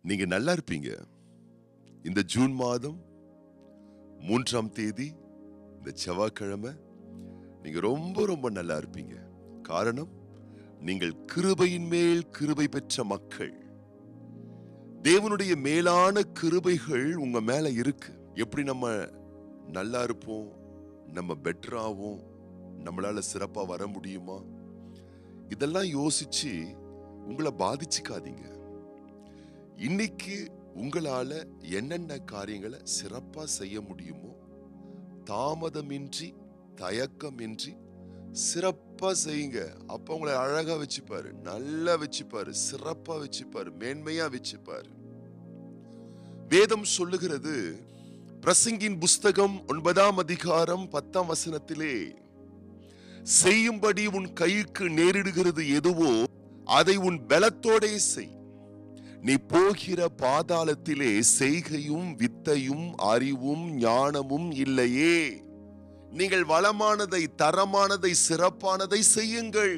நீங்க நல்லா இருப்பீங்க. இந்த ஜூன் மாதம் 3ஆம் தேதி இந்த செவ்வாய்க்கிழமை நீங்க ரொம்ப ரொம்ப நல்லா இருப்பீங்க. காரணம், நீங்கள் கிருபையின் மேல் கிருபை பெற்ற மக்கள். தேவனுடைய மேலான கிருபைகள் உங்க மேல இருக்கு. எப்படி நம்ம நல்லா இருப்போம், நம்ம பெட்டர் ஆவோம், நம்மளால சிறப்பா வர முடியுமா, இதெல்லாம் யோசிச்சு உங்களை பாதிச்சுக்காதீங்க. இன்னைக்கு உங்களால என்னென்ன காரியங்களை சிறப்பா செய்ய முடியுமோ தாமதமின்றி தயக்கமின்றி சிறப்பா செய்யுங்க. அப்ப உங்களை அழகா வச்சுப்பாரு, நல்லா வச்சுப்பாரு, சிறப்பா வச்சுப்பாரு, மேன்மையா வச்சுப்பாரு. வேதம் சொல்லுகிறது, பிரசங்கின் புஸ்தகம் 9ஆம் அதிகாரம் 10ஆம் வசனத்திலே, செய்யும்படி உன் கைக்கு நேரிடுகிறது எதுவோ அதை உன் பலத்தோடே செய். நீ போகிற பாதாளத்திலே செய்கையும் வித்தையும் அறிவும் ஞானமும் இல்லையே. நீங்கள் வளமானதை, தரமானதை, சிறப்பானதை செய்யுங்கள்.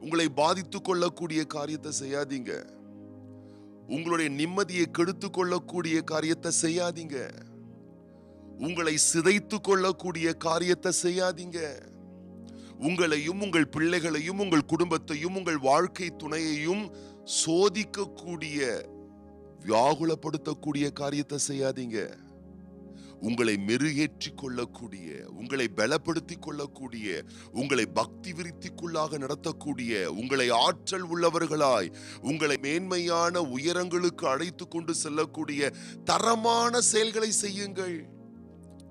உங்களை பாதித்துக் கொள்ளக்கூடிய காரியத்தை செய்யாதீங்க. உங்களுடைய நிம்மதியை கெடுத்துக் கொள்ளக்கூடிய காரியத்தை செய்யாதீங்க. உங்களை சிதைத்துக் கொள்ளக்கூடிய காரியத்தை செய்யாதீங்க. உங்களையும் உங்கள் பிள்ளைகளையும் உங்கள் குடும்பத்தையும் உங்கள் வாழ்க்கை துணையையும் சோதிக்கக்கூடிய, வியாகுலப்படுத்தக்கூடிய காரியத்தை செய்யாதீங்க. உங்களை மெருகேற்றிக் கொள்ளக்கூடிய, உங்களை பலப்படுத்திக் கொள்ளக்கூடிய, உங்களை பக்தி விருத்திக்குள்ளாக நடத்தக்கூடிய, உங்களை ஆற்றல் உள்ளவர்களாய், உங்களை மேன்மையான உயரங்களுக்கு அழைத்து கொண்டு செல்லக்கூடிய தரமான செயல்களை செய்யுங்கள்.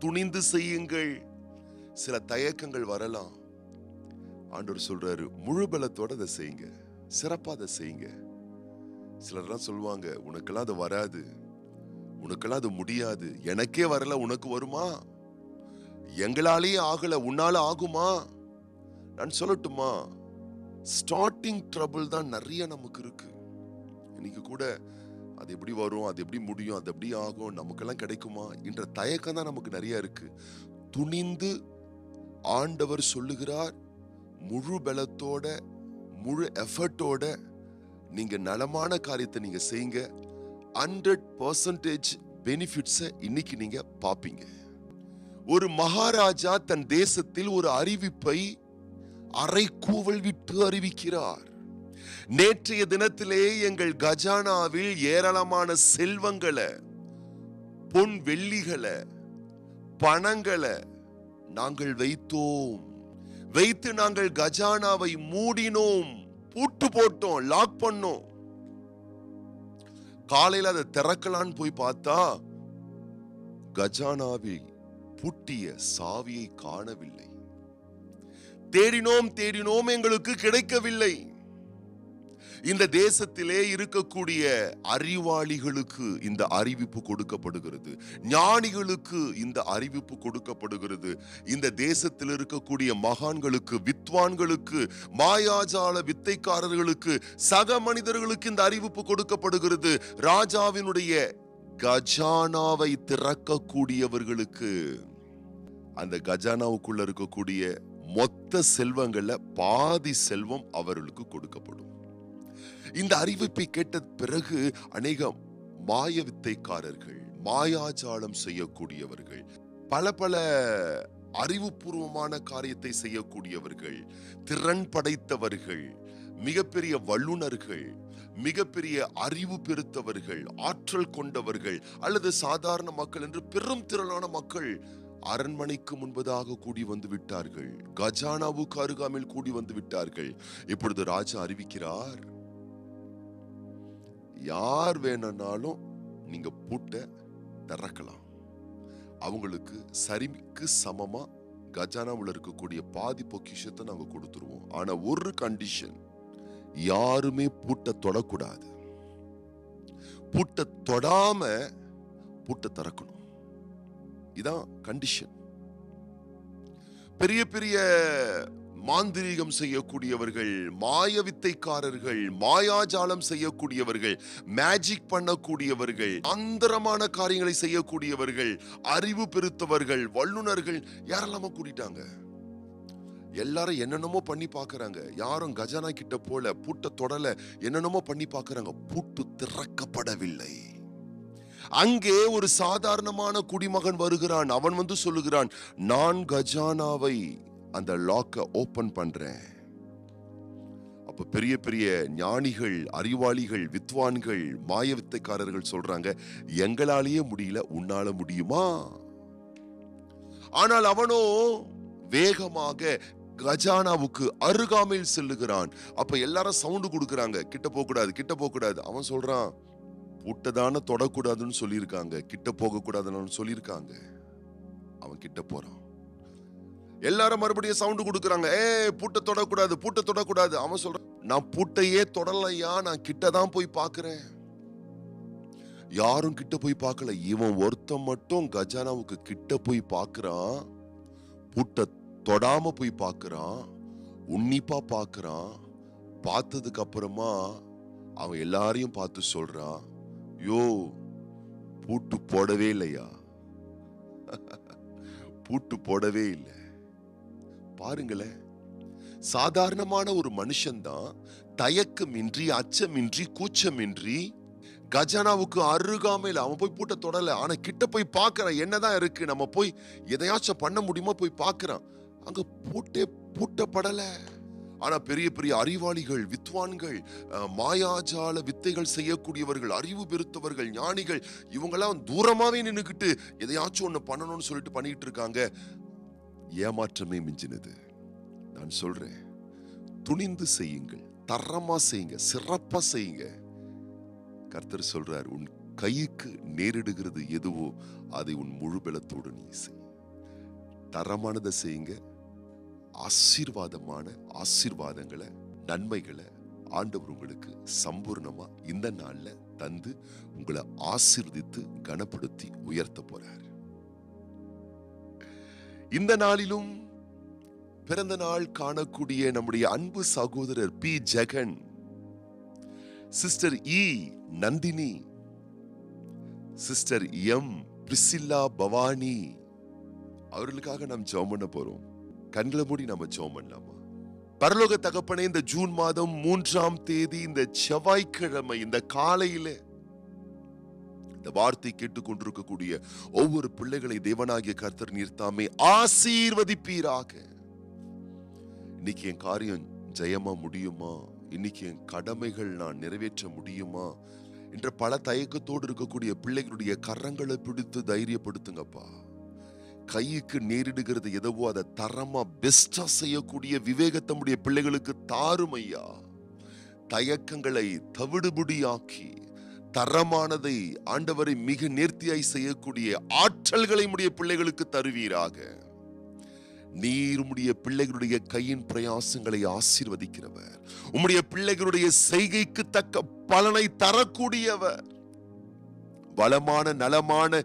துணிந்து செய்யுங்கள். சில தயக்கங்கள் வரலாம். ஆண்டவர் சொல்றாரு, முழு பலத்தோட அதை செய்யுங்க, சிறப்பா அதை செய்யுங்க. சிலர்லாம் சொல்லுவாங்க, உனக்கெல்லாம் அது வராது, உனக்கெல்லாம் அது முடியாது. எனக்கே வரல, உனக்கு வருமா? எங்களாலேயே ஆகல, உன்னால ஆகுமா? நான் சொல்லட்டுமா, ஸ்டார்டிங் ட்ரபிள் தான் நிறைய நமக்கு இருக்கு. இன்னைக்கு கூட அது எப்படி வரும், அது எப்படி முடியும், அது எப்படி ஆகும், நமக்கெல்லாம் கிடைக்குமா என்ற தயக்கம் தான் நமக்கு நிறைய இருக்கு. துணிந்து ஆண்டவர் சொல்லுகிறார், முழு பலத்தோட முழு எஃபர்ட்டோட நீங்க நலமான காரியத்தை நீங்க செய்யுங்க. 100% பெனிஃபிட்ஸை இன்னைக்கு நீங்க பாப்பீங்க. ஒரு மகாராஜா தன் தேசத்தில் ஒரு அறிவிப்பை அரைக்கூவல் விட்டு அறிவிக்கிறார். நேற்றைய தினத்திலே எங்கள் கஜானாவில் ஏராளமான செல்வங்களை, பொன் வெள்ளிகளை, பணங்களை நாங்கள் வைத்து நாங்கள் கஜானாவை மூடினோம், பூட்டு போட்டோம், லாக் பண்ணோம். காலையில அதை திறக்கலான்னு போய் பார்த்தா கஜானாவை பூட்டிய சாவியை காணவில்லை. தேடினோம், எங்களுக்கு கிடைக்கவில்லை. இந்த தேசத்திலே இருக்கக்கூடிய அறிவாளிகளுக்கு இந்த அறிவிப்பு கொடுக்கப்படுகிறது, ஞானிகளுக்கு இந்த அறிவிப்பு கொடுக்கப்படுகிறது. இந்த தேசத்தில் இருக்கக்கூடிய மகான்களுக்கு, வித்வான்களுக்கு, மாயாஜால வித்தைக்காரர்களுக்கு, சக மனிதர்களுக்கு இந்த அறிவிப்பு கொடுக்கப்படுகிறது. ராஜாவினுடைய கஜானாவை திறக்கக்கூடியவர்களுக்கு, அந்த கஜானாவுக்குள்ள இருக்கக்கூடிய மொத்த செல்வங்கள்ல பாதி செல்வம் அவர்களுக்கு கொடுக்கப்படும். இந்த அறிவிப்பை கேட்ட பிறகு அநேக மாய வித்தைக்காரர்கள், மாயாஜாலம் செய்யக்கூடியவர்கள், பல அறிவுபூர்வமான காரியத்தை செய்யக்கூடியவர்கள், திறன் படைத்தவர்கள், மிகப்பெரிய வல்லுனர்கள், மிகப்பெரிய அறிவு பெருத்தவர்கள், ஆற்றல் கொண்டவர்கள், அல்லது சாதாரண மக்கள் என்று பெரும் திரளான மக்கள் அரண்மனைக்கு முன்பதாக கூடி வந்து விட்டார்கள். கஜானாவுக்கு அருகாமையில் கூடி வந்து விட்டார்கள். இப்பொழுது ராஜா அறிவிக்கிறார், யார் வேணும்னாலும் நீங்க பூட்ட திறக்கலாம். அவங்களுக்கு சரிக்கு சமமா கஜானாவுல இருக்கக்கூடிய பாதி பொக்கிஷத்தை நாங்க கொடுத்துருவோம். ஆனா ஒரு கண்டிஷன், யாருமே பூட்ட தொடக்கூடாது. பூட்ட தொடாம பூட்ட திறக்கணும். இதான் கண்டிஷன். பெரிய பெரிய மாந்திரீகம் செய்யக்கூடியவர்கள், மாய வித்தைக்காரர்கள், மாயாஜாலம் செய்யக்கூடியவர்கள், மேஜிக் பண்ணக்கூடியவர்கள், அந்தரமான காரியங்களை செய்யக்கூடியவர்கள், அறிவு பெருத்தவர்கள், வல்லுனர்கள் யாரெல்லாம கூட்டிட்டாங்க. எல்லாரும் என்னென்னமோ பண்ணி பாக்குறாங்க. யாரும் கஜானா கிட்ட போல, பூட்ட தொடல, என்னென்னமோ பண்ணி பாக்குறாங்க. பூட்டு திறக்கப்படவில்லை. அங்கே ஒரு சாதாரணமான குடிமகன் வருகிறான். அவன் வந்து சொல்லுகிறான், நான் கஜானாவை அந்த லாக்க ஓபன் பண்றேன். அப்ப பெரிய பெரிய ஞானிகள், அறிவாளிகள், வித்வான்கள், மாய வித்தைக்காரர்கள் சொல்றாங்க, எங்களாலேயே முடியல, உன்னால முடியுமா? ஆனால் அவனோ வேகமாக கஜானாவுக்கு அருகாமையில் செல்லுகிறான். அப்ப எல்லாரும் சவுண்ட் கொடுக்கறாங்க, கிட்ட போக கூடாது, கிட்ட போக கூடாது. அவன் சொல்றான், பூட்டதான தொடக்கூடாதுன்னு சொல்லியிருக்காங்க, கிட்ட போக கூடாதுன்னு சொல்லியிருக்காங்க. அவன் கிட்ட போறான். எல்லாரும் மறுபடியும் சவுண்ட் கொடுக்கறாங்க, பூட்ட தொடக்கூடாது, பூட்ட தொடக்கூடாது. அவன் சொல்றான், நான் பூட்டையே தொடலையா, நான் கிட்டதான் போய் பாக்குறேன். யாரும் கிட்ட போய் பார்க்கல. இவன் ஒருத்தன் மட்டும் கஜானாவுக்கு கிட்ட போய் பார்க்கறான். பூட்ட தொடாம போய் பார்க்கறான், உன்னிப்பா பார்க்கறான். பார்த்ததுக்கு அப்புறமா அவன் எல்லாரையும் பார்த்து சொல்றான், யோ, பூட்டு போடவே இல்லையா? பூட்டு போடவே இல்லை. பாருங்களேன், சாதாரணமான ஒரு மனுஷன்தான் தயக்கமின்றி, அச்சமின்றி, கூச்சமின்றி கஜானாவுக்கு அருகாமையில் அவன் போய் பூட்ட தொடல. ஆனா கிட்ட போய் பார்க்கறான், என்னதான் இருக்கு, நம்ம போய் எதையாச்சும் பண்ண முடியுமா போய் பார்க்கறான். அங்க பூட்டப்படல. ஆனா பெரிய பெரிய அறிவாளிகள், வித்வான்கள், மாயாஜால வித்தைகள் செய்யக்கூடியவர்கள், அறிவு பெருத்தவர்கள், ஞானிகள், இவங்கெல்லாம் தூரமாவே நின்னுக்கிட்டு எதையாச்சும் ஒண்ணு பண்ணணும்னு சொல்லிட்டு பண்ணிட்டு இருக்காங்க. ஏமாற்றமே மிஞ்சினது. நான் சொல்றேன், துணிந்து செய்யுங்கள், தரமா செய்யுங்க, சிறப்பா செய்யுங்க. கர்த்தர் சொல்றார், உன் கைக்கு நேரிடுகிறது எதுவோ அதை உன் முழு பலத்தோடு நீ செய். தரமானதை செய்யுங்க. ஆசீர்வாதமான ஆசீர்வாதங்களை, நன்மைகளை ஆண்டவர் உங்களுக்கு சம்பூர்ணமா இந்த நாள்ல தந்து உங்களை ஆசீர்வதித்து கனப்படுத்தி உயர்த்த போறார். இந்த நாளிலும் பிறந்த நாள் காணக்கூடிய நம்முடைய அன்பு சகோதரர் P Jegan, sister E Nandini, sister M Priscilla Bhavani, அவர்களுக்காக நாம் ஜெபம் பண்ண போறோம். கண்களை மூடி நாம ஜெபம் பண்ணலாமா? பரலோக தகப்பனே, இந்த ஜூன் மாதம் 3ஆம் தேதி இந்த செவ்வாய்க்கிழமை இந்த காலையில இந்த வார்த்தை கேட்டுக்கொண்டிருக்கக்கூடிய ஒவ்வொரு பிள்ளைகளை தேவனாகிய கர்த்தர் நீர் தாமே ஆசீர்வதிப்பீராக. இன்னைக்கு என் காரியம் ஜெயமா முடியுமா, இன்னைக்கு என் கடமைகள் நான் நிறைவேற்ற முடியுமா என்ற பல தயக்கத்தோடு இருக்கக்கூடிய பிள்ளைகளுடைய கரங்களை பிடித்து தைரியப்படுத்துங்கப்பா. கைக்கு நேரிடுகிறது எதவோ அதை தரமா பெஸ்டா செய்யக்கூடிய விவேகத்தை உடைய பிள்ளைகளுக்கு தாரும் ஐயா. தயக்கங்களை தவிடுபடியாக்கி தரமானதை ஆண்டவரை மிக நேர்த்தியாய் செய்யக்கூடிய ஆற்றல்களை உடைய பிள்ளைகளுக்கு தருவீராக. நீர் உம்முடைய பிள்ளைகளுடைய கையின் பிரயாசங்களை ஆசீர்வதிக்கிறவர், உம்முடைய பிள்ளைகளுடைய செய்கைக்கு தக்க பலனை தரக்கூடியவர். வளமான நலமான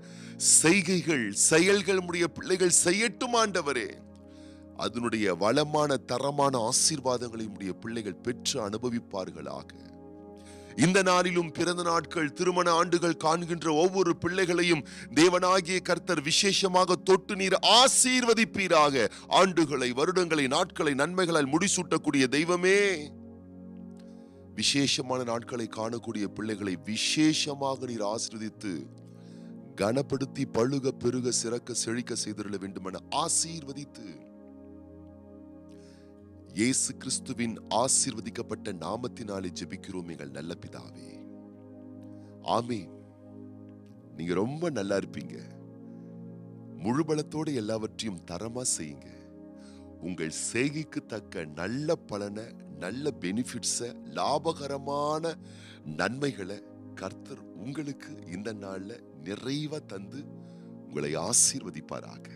செய்கைகள், செயல்கள் உம்முடைய பிள்ளைகள் செய்யட்டும் ஆண்டவரே. அதனுடைய வளமான தரமான ஆசீர்வாதங்களை உம்முடைய பிள்ளைகள் பெற்று அனுபவிப்பார்களாக. இந்த நாளிலும் பிறந்த நாட்கள், திருமண ஆண்டுகள் காண்கின்ற ஒவ்வொரு பிள்ளைகளையும் தேவனாகிய கர்த்தர் விசேஷமாக தொட்டு நீர் ஆசீர்வதிப்பீராக. ஆண்டுகளை, வருடங்களை, நாட்களை நன்மைகளால் முடிசூட்டக்கூடிய தெய்வமே, விசேஷமான நாட்களை காணக்கூடிய பிள்ளைகளை விசேஷமாக நீர் ஆசீர்வதித்து கனப்படுத்தி பழுக பெருக சிறக்க செழிக்க செய்திருள வேண்டும் என ஆசீர்வதித்து இயேசு கிறிஸ்துவின் ஆசீர்வதிக்கப்பட்ட நாமத்தினாலே ஜெபிக்கிறோம் எங்கள் நல்ல பிதாவே, ஆமென். நீங்க ரொம்ப நல்லா இருப்பீங்க. முழு பலத்தோடு எல்லாவற்றையும் தரமா செய்யுங்க. உங்கள் செய்கைக்கு தக்க நல்ல பலனை, நல்ல பெனிஃபிட்ஸ, லாபகரமான நன்மைகளை கர்த்தர் உங்களுக்கு இந்த நாள்ல நிறைவா தந்து உங்களை ஆசீர்வதிப்பாராக.